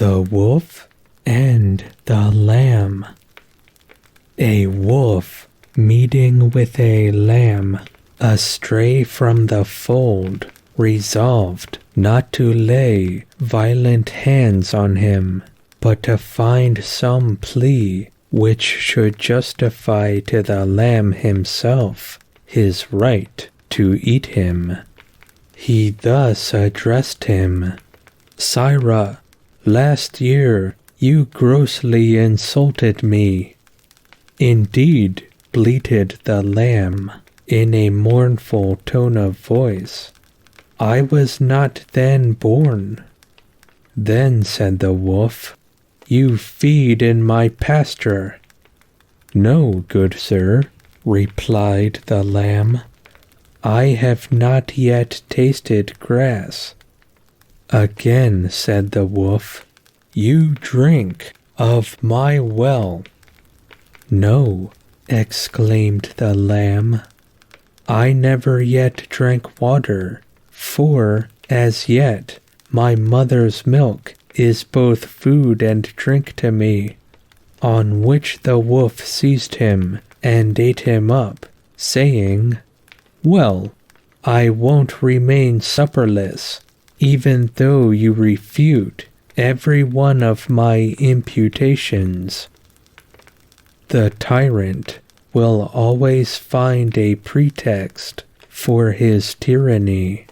The Wolf and the Lamb. A wolf, meeting with a lamb, astray from the fold, resolved not to lay violent hands on him, but to find some plea which should justify to the lamb himself his right to eat him. He thus addressed him: "Sirrah, last year you grossly insulted me." "Indeed," bleated the lamb in a mournful tone of voice, "I was not then born." "Then," said the wolf, "you feed in my pasture." "No, good sir," replied the lamb, "I have not yet tasted grass." Again said the wolf, "You drink of my well." "No," exclaimed the lamb, "I never yet drank water, for, as yet, my mother's milk is both food and drink to me." On which the wolf seized him and ate him up, saying, "Well, I won't remain supperless, even though you refute every one of my imputations." The tyrant will always find a pretext for his tyranny.